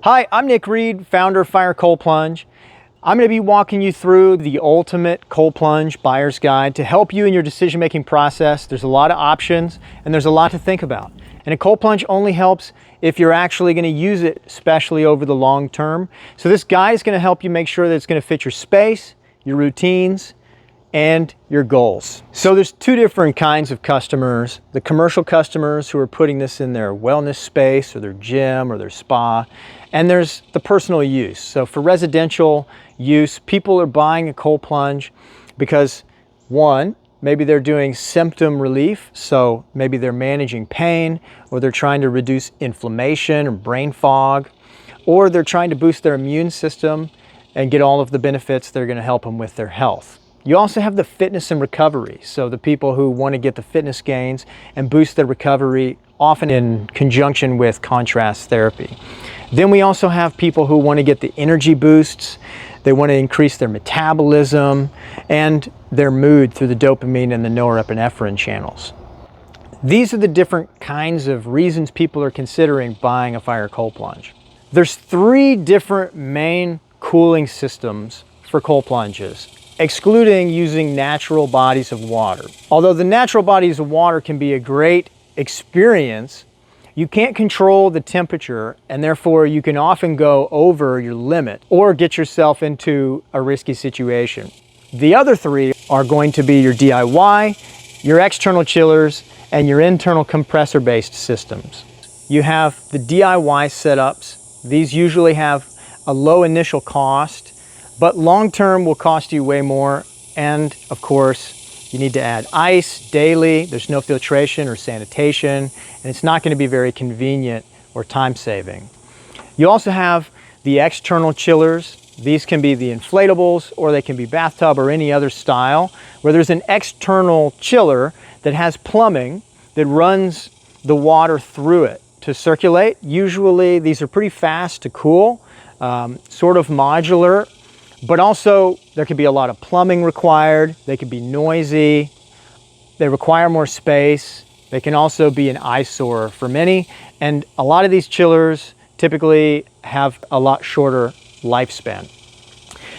Hi, I'm Nick Reed, founder of Fire Cold Plunge. I'm going to be walking you through the ultimate cold plunge buyer's guide to help you in your decision-making process. There's a lot of options and there's a lot to think about. And a cold plunge only helps if you're actually going to use it, especially over the long term. So this guide is going to help you make sure that it's going to fit your space, your routines, and your goals. So there's two different kinds of customers. The commercial customers who are putting this in their wellness space or their gym or their spa. And there's the personal use. So for residential use, people are buying a cold plunge because one, maybe they're doing symptom relief. So maybe they're managing pain, or they're trying to reduce inflammation or brain fog, or they're trying to boost their immune system and get all of the benefits that are going to help them with their health. You also have the fitness and recovery. So the people who want to get the fitness gains and boost their recovery, often in conjunction with contrast therapy. Then we also have people who want to get the energy boosts. They want to increase their metabolism and their mood through the dopamine and the norepinephrine channels. These are the different kinds of reasons people are considering buying a Fire Cold Plunge. There's three different main cooling systems for cold plunges, excluding using natural bodies of water. Although the natural bodies of water can be a great experience, you can't control the temperature, and therefore you can often go over your limit or get yourself into a risky situation. The other three are going to be your DIY, your external chillers, and your internal compressor-based systems. You have the DIY setups. These usually have a low initial cost, but long-term will cost you way more. And of course, you need to add ice daily. There's no filtration or sanitation, and it's not going to be very convenient or time-saving. You also have the external chillers. These can be the inflatables, or they can be bathtub or any other style, where there's an external chiller that has plumbing that runs the water through it to circulate. Usually these are pretty fast to cool, sort of modular. But also, there could be a lot of plumbing required. They could be noisy. They require more space. They can also be an eyesore for many. And a lot of these chillers typically have a lot shorter lifespan.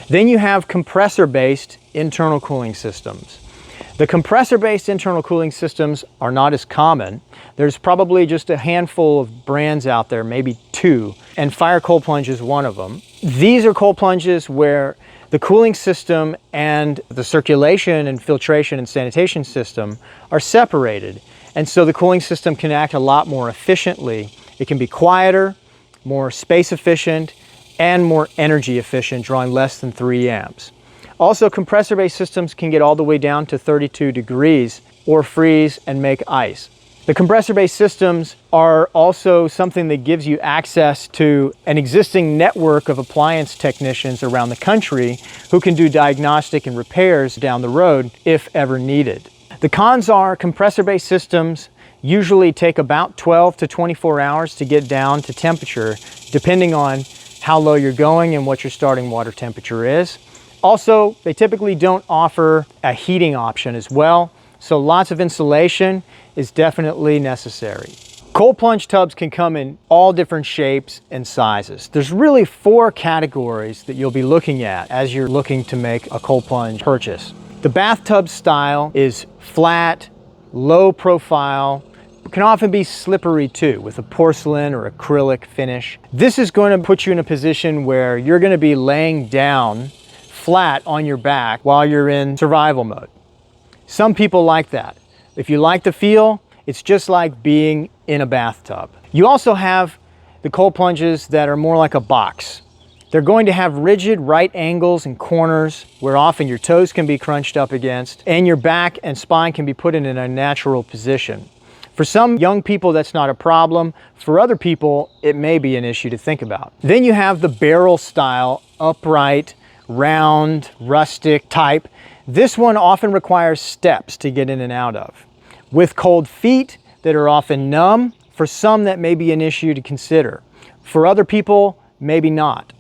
Then you have compressor-based internal cooling systems. The compressor-based internal cooling systems are not as common. There's probably just a handful of brands out there, maybe two, and Fire Cold Plunge is one of them. These are cold plunges where the cooling system and the circulation and filtration and sanitation system are separated. And so the cooling system can act a lot more efficiently. It can be quieter, more space efficient, and more energy efficient, drawing less than 3 amps. Also, compressor-based systems can get all the way down to 32 degrees or freeze and make ice. The compressor-based systems are also something that gives you access to an existing network of appliance technicians around the country who can do diagnostic and repairs down the road if ever needed. The cons are compressor-based systems usually take about 12 to 24 hours to get down to temperature, depending on how low you're going and what your starting water temperature is. Also, they typically don't offer a heating option as well, so lots of insulation is definitely necessary. Cold plunge tubs can come in all different shapes and sizes. There's really 4 categories that you'll be looking at as you're looking to make a cold plunge purchase. The bathtub style is flat, low profile, can often be slippery too, with a porcelain or acrylic finish. This is going to put you in a position where you're going to be laying down flat on your back while you're in survival mode. Some people like that. If you like the feel, it's just like being in a bathtub. You also have the cold plunges that are more like a box. They're going to have rigid right angles and corners where often your toes can be crunched up against, and your back and spine can be put in a natural position. For some young people, that's not a problem. For other people, it may be an issue to think about. Then you have the barrel style, upright, round, rustic type. This one often requires steps to get in and out of, with cold feet that are often numb. For some, that may be an issue to consider. For other people, maybe not.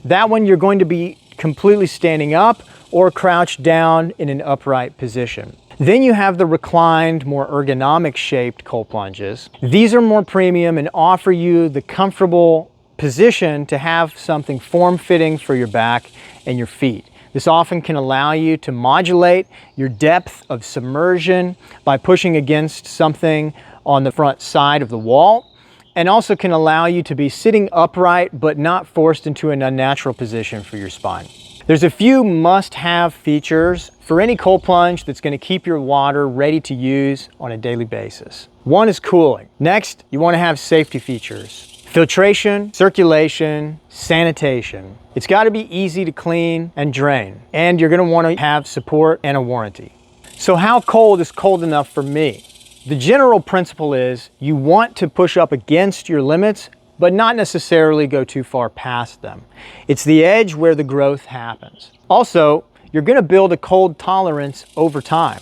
That one, you're going to be completely standing up or crouched down in an upright position. Then you have the reclined, more ergonomic shaped cold plunges. These are more premium and offer you the comfortable positioned to have something form-fitting for your back and your feet. This often can allow you to modulate your depth of submersion by pushing against something on the front side of the wall, and also can allow you to be sitting upright but not forced into an unnatural position for your spine. There's a few must-have features for any cold plunge that's going to keep your water ready to use on a daily basis. One is cooling. Next, you want to have safety features. Filtration, circulation, sanitation. It's got to be easy to clean and drain, and you're going to want to have support and a warranty. So how cold is cold enough for me? The general principle is you want to push up against your limits, but not necessarily go too far past them. It's the edge where the growth happens. Also, you're going to build a cold tolerance over time.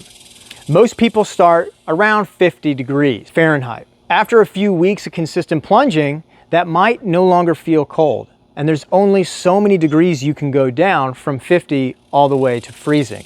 Most people start around 50 degrees Fahrenheit. After a few weeks of consistent plunging, that might no longer feel cold. And there's only so many degrees you can go down from 50 all the way to freezing.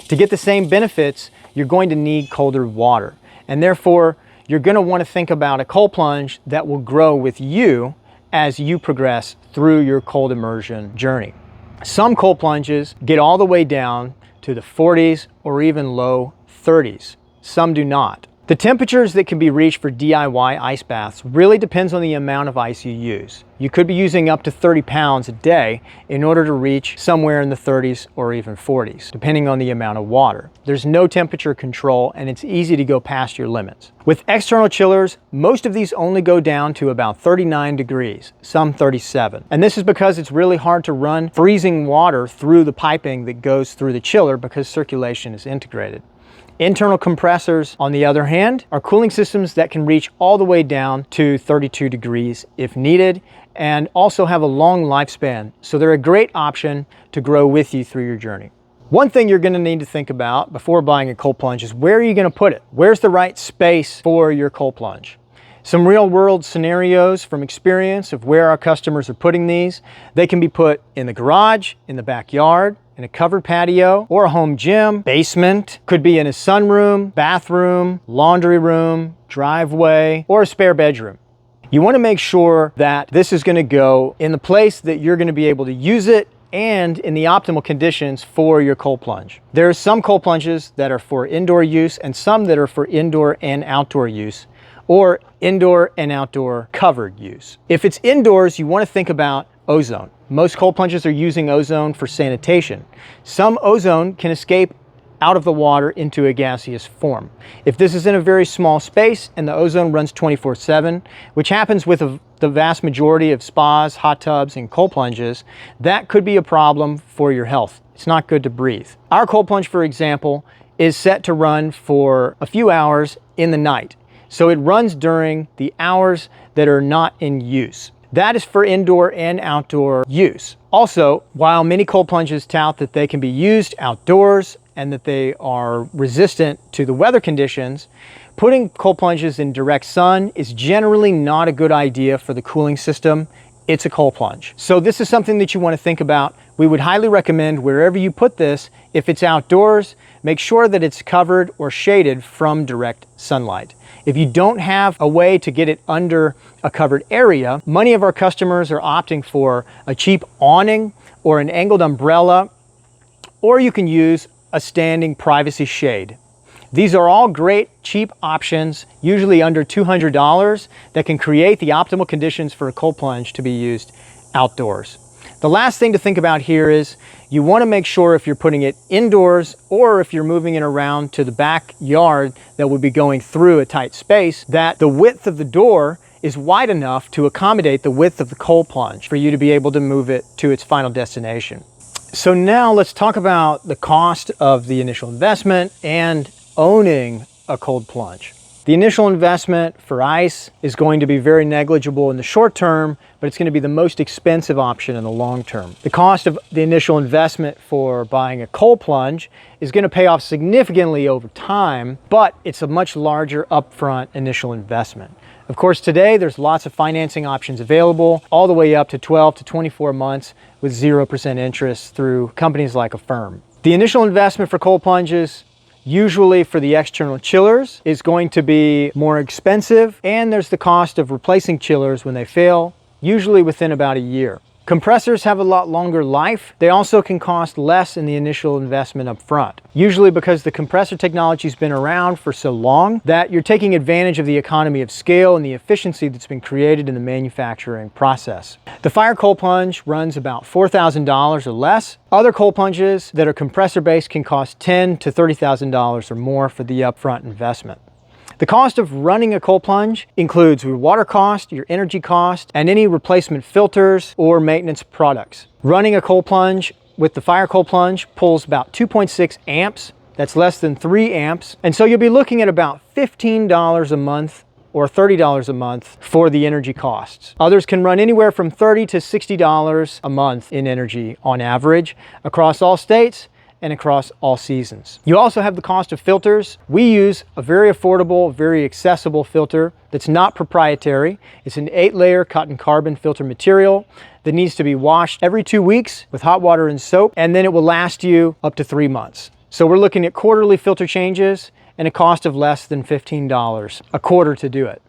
To get the same benefits, you're going to need colder water. And therefore, you're going to want to think about a cold plunge that will grow with you as you progress through your cold immersion journey. Some cold plunges get all the way down to the 40s or even low 30s. Some do not. The temperatures that can be reached for DIY ice baths really depends on the amount of ice you use. You could be using up to 30 pounds a day in order to reach somewhere in the 30s or even 40s, depending on the amount of water. There's no temperature control, and it's easy to go past your limits. With external chillers, most of these only go down to about 39 degrees, some 37. And this is because it's really hard to run freezing water through the piping that goes through the chiller because circulation is integrated. Internal compressors, on the other hand, are cooling systems that can reach all the way down to 32 degrees if needed, and also have a long lifespan, so they're a great option to grow with you through your journey. One thing you're going to need to think about before buying a cold plunge is where are you going to put it? Where's the right space for your cold plunge? Some real-world scenarios from experience of where our customers are putting these. They can be put in the garage, in the backyard, in a covered patio, or a home gym, basement, could be in a sunroom, bathroom, laundry room, driveway, or a spare bedroom. You want to make sure that this is going to go in the place that you're going to be able to use it and in the optimal conditions for your cold plunge. There are some cold plunges that are for indoor use and some that are for indoor and outdoor use, or indoor and outdoor covered use. If it's indoors, you want to think about ozone. Most cold plunges are using ozone for sanitation. Some ozone can escape out of the water into a gaseous form. If this is in a very small space and the ozone runs 24/7, which happens with the vast majority of spas, hot tubs, and cold plunges, that could be a problem for your health. It's not good to breathe. Our cold plunge, for example, is set to run for a few hours in the night. So it runs during the hours that are not in use. That is for indoor and outdoor use. Also, while many cold plunges tout that they can be used outdoors and that they are resistant to the weather conditions, putting cold plunges in direct sun is generally not a good idea for the cooling system. It's a cold plunge. So this is something that you want to think about. We would highly recommend wherever you put this, if it's outdoors, make sure that it's covered or shaded from direct sunlight. If you don't have a way to get it under a covered area, many of our customers are opting for a cheap awning or an angled umbrella, or you can use a standing privacy shade. These are all great cheap options, usually under $200, that can create the optimal conditions for a cold plunge to be used outdoors. The last thing to think about here is you want to make sure if you're putting it indoors or if you're moving it around to the backyard that would be going through a tight space, that the width of the door is wide enough to accommodate the width of the cold plunge for you to be able to move it to its final destination. So now let's talk about the cost of the initial investment and owning a cold plunge. The initial investment for ice is going to be very negligible in the short term, but it's going to be the most expensive option in the long term. The cost of the initial investment for buying a cold plunge is going to pay off significantly over time, but it's a much larger upfront initial investment. Of course, today there's lots of financing options available, all the way up to 12 to 24 months with 0% interest through companies like Affirm. The initial investment for cold plunges, usually for the external chillers, is going to be more expensive, and there's the cost of replacing chillers when they fail usually within about a year. Compressors have a lot longer life. They also can cost less in the initial investment up front, usually because the compressor technology has been around for so long that you're taking advantage of the economy of scale and the efficiency that's been created in the manufacturing process. The Fire Cold Plunge runs about $4,000 or less. Other cold plunges that are compressor-based can cost $10,000 to $30,000 or more for the upfront investment. The cost of running a cold plunge includes your water cost, your energy cost, and any replacement filters or maintenance products. Running a cold plunge with the Fire Cold Plunge pulls about 2.6 amps. That's less than 3 amps. And so you'll be looking at about $15 a month or $30 a month for the energy costs. Others can run anywhere from $30 to $60 a month in energy on average across all states and across all seasons. You also have the cost of filters. We use a very affordable, very accessible filter that's not proprietary. It's an 8-layer cotton carbon filter material that needs to be washed every 2 weeks with hot water and soap, and then it will last you up to 3 months. So we're looking at quarterly filter changes and a cost of less than $15 a quarter to do it.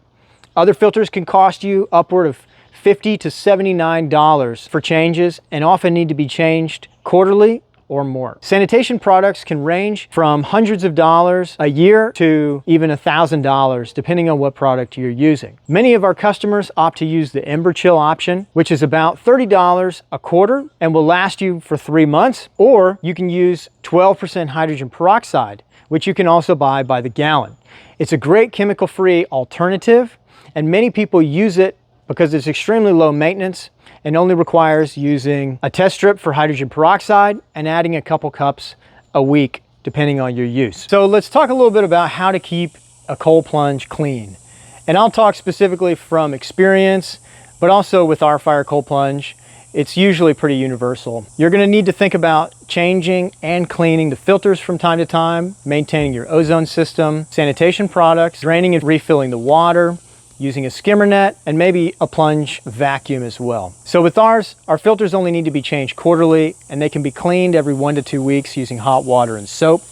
Other filters can cost you upward of $50 to $79 for changes and often need to be changed quarterly or more. Sanitation products can range from hundreds of dollars a year to even $1,000 depending on what product you're using. Many of our customers opt to use the Ember Chill option, which is about $30 a quarter and will last you for 3 months, or you can use 12% hydrogen peroxide, which you can also buy by the gallon. It's a great chemical-free alternative, and many people use it because it's extremely low maintenance and only requires using a test strip for hydrogen peroxide and adding a couple cups a week depending on your use. So let's talk a little bit about how to keep a cold plunge clean. And I'll talk specifically from experience, but also with our Fire Cold Plunge, it's usually pretty universal. You're gonna need to think about changing and cleaning the filters from time to time, maintaining your ozone system, sanitation products, draining and refilling the water, using a skimmer net, and maybe a plunge vacuum as well. So with ours, our filters only need to be changed quarterly, and they can be cleaned every 1 to 2 weeks using hot water and soap.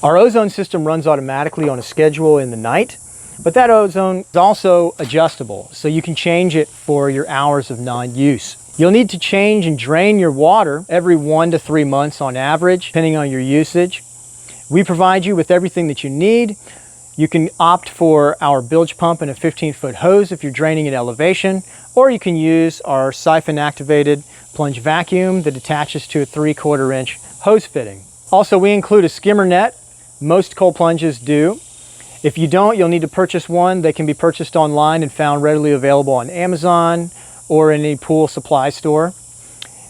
Our ozone system runs automatically on a schedule in the night, but that ozone is also adjustable, so you can change it for your hours of non-use. You'll need to change and drain your water every 1 to 3 months on average, depending on your usage. We provide you with everything that you need. You can opt for our bilge pump and a 15-foot hose if you're draining at elevation, or you can use our siphon-activated plunge vacuum that attaches to a 3/4 inch hose fitting. Also, we include a skimmer net. Most cold plunges do. If you don't, you'll need to purchase one. They can be purchased online and found readily available on Amazon or in any pool supply store.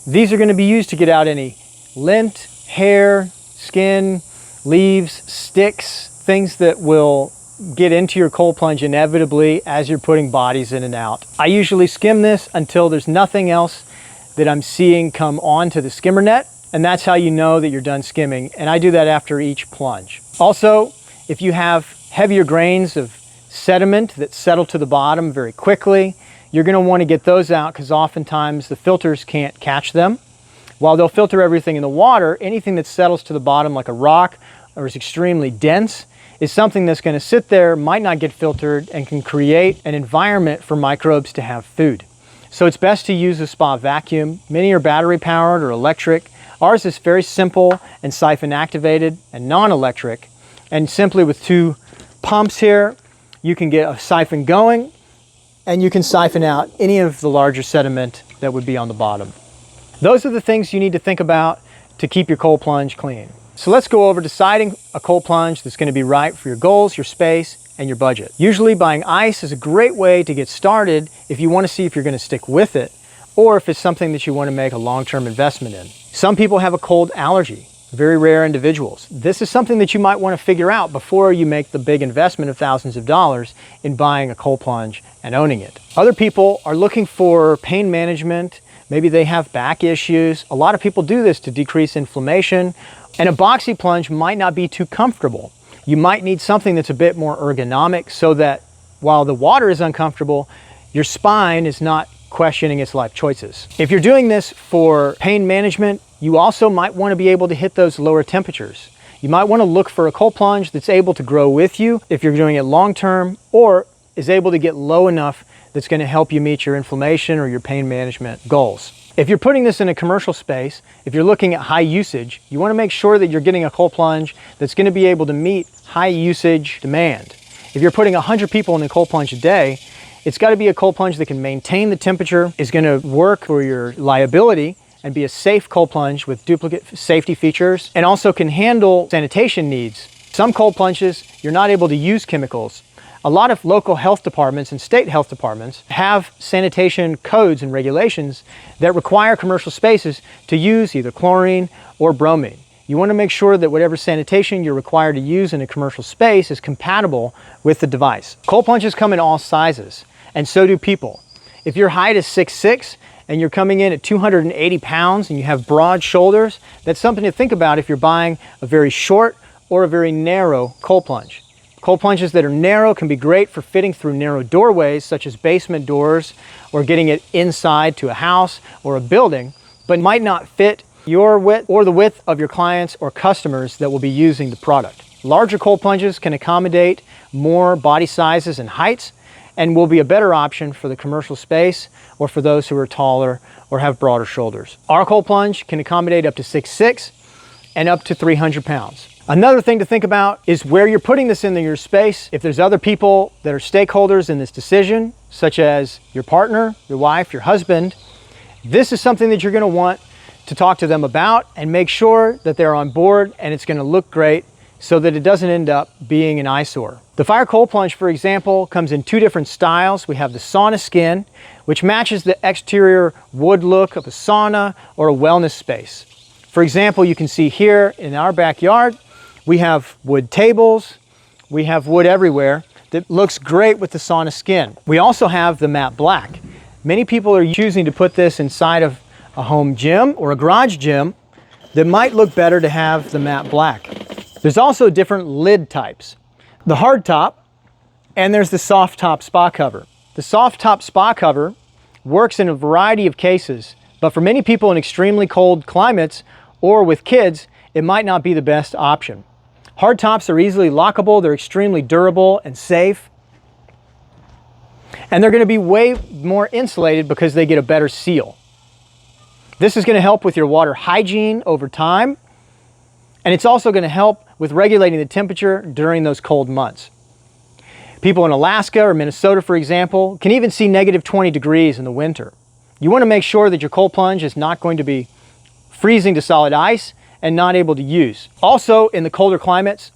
These are going to be used to get out any lint, hair, skin, leaves, sticks, things that will get into your cold plunge inevitably as you're putting bodies in and out. I usually skim this until there's nothing else that I'm seeing come onto the skimmer net, and that's how you know that you're done skimming, and I do that after each plunge. Also, if you have heavier grains of sediment that settle to the bottom very quickly, you're going to want to get those out because oftentimes the filters can't catch them. While they'll filter everything in the water, anything that settles to the bottom like a rock or is extremely dense is something that's going to sit there, might not get filtered, and can create an environment for microbes to have food. So it's best to use a spa vacuum. Many are battery powered or electric. Ours is very simple and siphon activated and non-electric. And simply with 2 pumps here, you can get a siphon going and you can siphon out any of the larger sediment that would be on the bottom. Those are the things you need to think about to keep your cold plunge clean. So let's go over deciding a cold plunge that's going to be right for your goals, your space, and your budget. Usually buying ice is a great way to get started if you want to see if you're going to stick with it or if it's something that you want to make a long-term investment in. Some people have a cold allergy, very rare individuals. This is something that you might want to figure out before you make the big investment of thousands of dollars in buying a cold plunge and owning it. Other people are looking for pain management. Maybe they have back issues. A lot of people do this to decrease inflammation. And a boxy plunge might not be too comfortable. You might need something that's a bit more ergonomic so that while the water is uncomfortable, your spine is not questioning its life choices. If you're doing this for pain management, you also might want to be able to hit those lower temperatures. You might want to look for a cold plunge that's able to grow with you if you're doing it long term, or is able to get low enough that's going to help you meet your inflammation or your pain management goals. If you're putting this in a commercial space, if you're looking at high usage, you want to make sure that you're getting a cold plunge that's going to be able to meet high usage demand. If you're putting 100 people in a cold plunge a day, it's got to be a cold plunge that can maintain the temperature, is going to work for your liability, and be a safe cold plunge with duplicate safety features, and also can handle sanitation needs. Some cold plunges, you're not able to use chemicals. A lot of local health departments and state health departments have sanitation codes and regulations that require commercial spaces to use either chlorine or bromine. You want to make sure that whatever sanitation you're required to use in a commercial space is compatible with the device. Cold plunges come in all sizes, and so do people. If your height is 6'6", and you're coming in at 280 pounds and you have broad shoulders, that's something to think about if you're buying a very short or a very narrow cold plunge. Cold plunges that are narrow can be great for fitting through narrow doorways, such as basement doors, or getting it inside to a house or a building, but might not fit your width or the width of your clients or customers that will be using the product. Larger cold plunges can accommodate more body sizes and heights, and will be a better option for the commercial space or for those who are taller or have broader shoulders. Our cold plunge can accommodate up to 6'6" and up to 300 pounds. Another thing to think about is where you're putting this in your space. If there's other people that are stakeholders in this decision, such as your partner, your wife, your husband, this is something that you're going to want to talk to them about and make sure that they're on board and it's going to look great so that it doesn't end up being an eyesore. The Fire Cold Plunge, for example, comes in two different styles. We have the sauna skin, which matches the exterior wood look of a sauna or a wellness space. For example, you can see here in our backyard, we have wood tables, we have wood everywhere that looks great with the sauna skin. We also have the matte black. Many people are choosing to put this inside of a home gym or a garage gym that might look better to have the matte black. There's also different lid types. The hard top, and there's the soft top spa cover. The soft top spa cover works in a variety of cases, but for many people in extremely cold climates or with kids, it might not be the best option. Hard tops are easily lockable, they're extremely durable and safe, and they're going to be way more insulated because they get a better seal. This is going to help with your water hygiene over time, and it's also going to help with regulating the temperature during those cold months. People in Alaska or Minnesota, for example, can even see negative 20 degrees in the winter. You want to make sure that your cold plunge is not going to be freezing to solid ice and not able to use. Also, in the colder climates,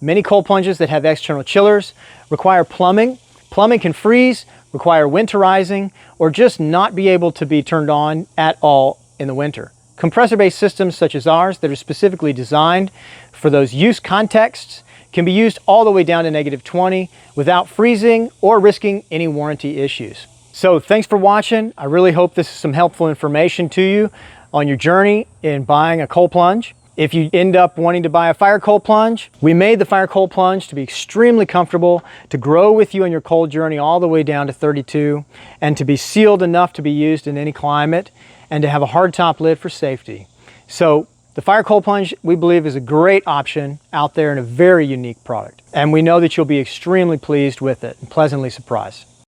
many cold plunges that have external chillers require plumbing. Plumbing can freeze, require winterizing, or just not be able to be turned on at all in the winter. Compressor-based systems such as ours that are specifically designed for those use contexts can be used all the way down to negative 20 without freezing or risking any warranty issues. So thanks for watching. I really hope this is some helpful information to you on your journey in buying a cold plunge. If you end up wanting to buy a Fire Cold Plunge, we made the Fire Cold Plunge to be extremely comfortable, to grow with you on your cold journey all the way down to 32, and to be sealed enough to be used in any climate, and to have a hard top lid for safety. So the Fire Cold Plunge, we believe, is a great option out there and a very unique product. And we know that you'll be extremely pleased with it and pleasantly surprised.